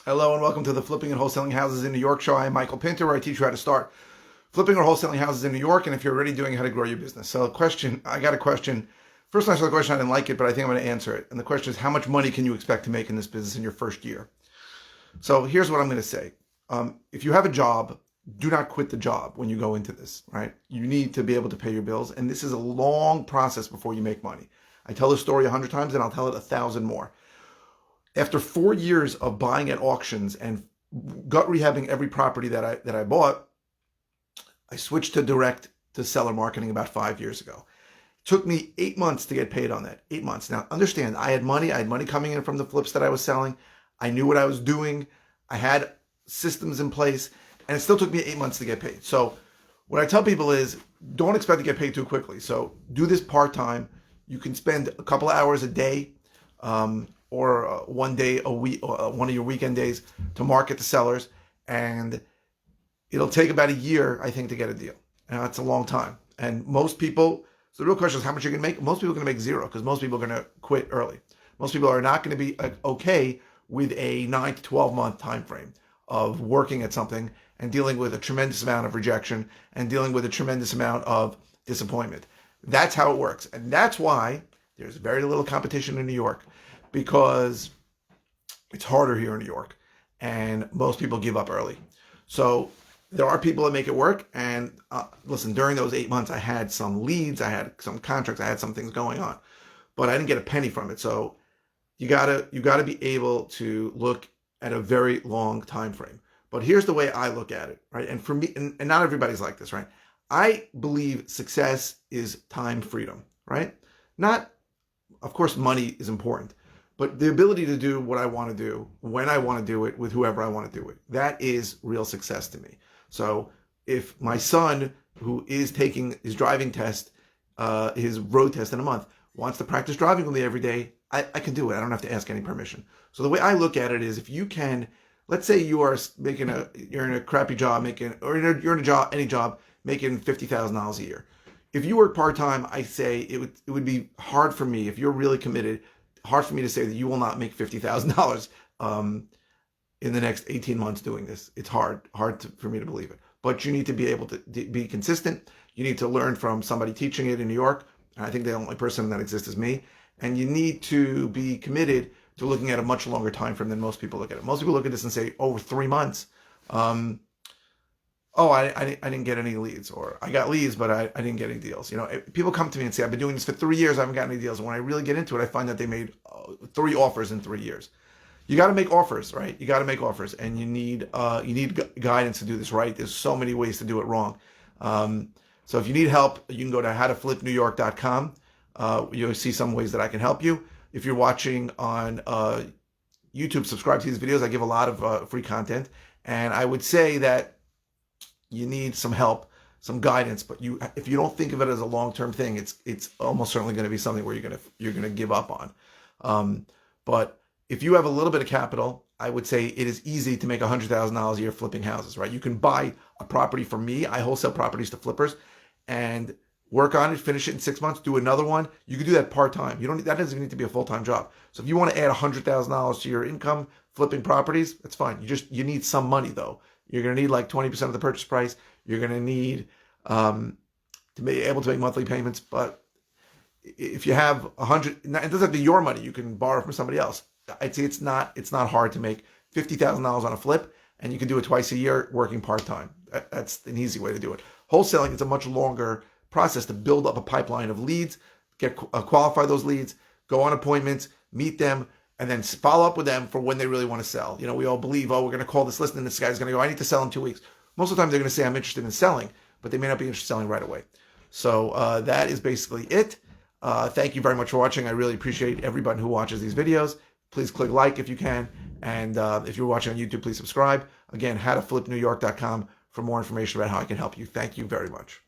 Hello and welcome to the Flipping and Wholesaling Houses in New York show. I'm Michael Pinter, where I teach you how to start flipping or wholesaling houses in New York, and if you're already doing how to grow your business. So I got a question. First time I saw the question, I didn't like it, but I think I'm going to answer it. And the question is, how much money can you expect to make in this business in your first year? So here's what I'm going to say. If you have a job, do not quit the job when you go into this, right? You need to be able to pay your bills, and this is a long process before you make money. I tell this story 100 times, and I'll tell it 1,000 more. After 4 years of buying at auctions and gut rehabbing every property that I bought, I switched to direct to seller marketing about 5 years ago. It took me 8 months to get paid on that. 8 months. Now, understand, I had money coming in from the flips that I was selling. I knew what I was doing. I had systems in place, and it still took me 8 months to get paid. So what I tell people is, don't expect to get paid too quickly. So do this part-time. You can spend a couple of hours a day, or one day a week, one of your weekend days, to market to sellers, and it'll take about a year, I think, to get a deal. And that's a long time. And most people, so the real question is how much you're going to make. Most people are going to make zero, because most people are going to quit early. Most people are not going to be okay with a 9 to 12 month time frame of working at something and dealing with a tremendous amount of rejection and dealing with a tremendous amount of disappointment. That's how it works. And that's why there's very little competition in New York, because it's harder here in New York and most people give up early. So there are people that make it work. And listen, during those 8 months, I had some leads, I had some contracts, I had some things going on, but I didn't get a penny from it. So you gotta be able to look at a very long time frame. But here's the way I look at it, right? And for me, and not everybody's like this, right? I believe success is time freedom, right? Not, of course, money is important, but the ability to do what I want to do, when I want to do it, with whoever I want to do it, that is real success to me. So if my son, who is taking his driving test, his road test in a month, wants to practice driving with me every day, I can do it. I don't have to ask any permission. So the way I look at it is, if you can, let's say you're in a crappy job you're in a job, any job, making $50,000 a year. If you work part-time, I say it would be hard for me, if you're really committed, hard for me to say that you will not make $50,000 in the next 18 months doing this. It's hard for me to believe it. But you need to be able to be consistent. You need to learn from somebody teaching it in New York. And I think the only person that exists is me. And you need to be committed to looking at a much longer time frame than most people look at it. Most people look at this and say, over 3 months, I didn't get any leads, or I got leads, but I didn't get any deals. You know, people come to me and say, I've been doing this for 3 years, I haven't gotten any deals. And when I really get into it, I find that they made 3 offers in 3 years. You got to make offers, right? You got to make offers, and you need guidance to do this right. There's so many ways to do it wrong. So if you need help, you can go to howtoflipnewyork.com. You'll see some ways that I can help you. If you're watching on YouTube, subscribe to these videos. I give a lot of free content, and I would say that you need some help, some guidance. But if you don't think of it as a long-term thing, it's almost certainly going to be something where you're gonna give up on. But if you have a little bit of capital, I would say it is easy to make $100,000 a year flipping houses, right? You can buy a property from me. I wholesale properties to flippers, and work on it, finish it in 6 months, do another one. You can do that part-time. That doesn't need to be a full-time job. So if you want to add $100,000 to your income flipping properties, that's fine. You need some money though. You're going to need like 20% of the purchase price. You're going to need to be able to make monthly payments. But if you have 100, it doesn't have to be your money. You can borrow from somebody else. I'd say it's not hard to make $50,000 on a flip, and you can do it twice a year working part-time. That's an easy way to do it. Wholesaling is a much longer process to build up a pipeline of leads, qualify those leads, go on appointments, meet them, and then follow up with them for when they really want to sell. You know, we all believe, we're going to call this list, and this guy's going to go, I need to sell in 2 weeks. Most of the time they're going to say, I'm interested in selling, but they may not be interested in selling right away. So that is basically it. Thank you very much for watching. I really appreciate everybody who watches these videos. Please click like if you can. And if you're watching on YouTube, please subscribe. Again, howtoflipnewyork.com for more information about how I can help you. Thank you very much.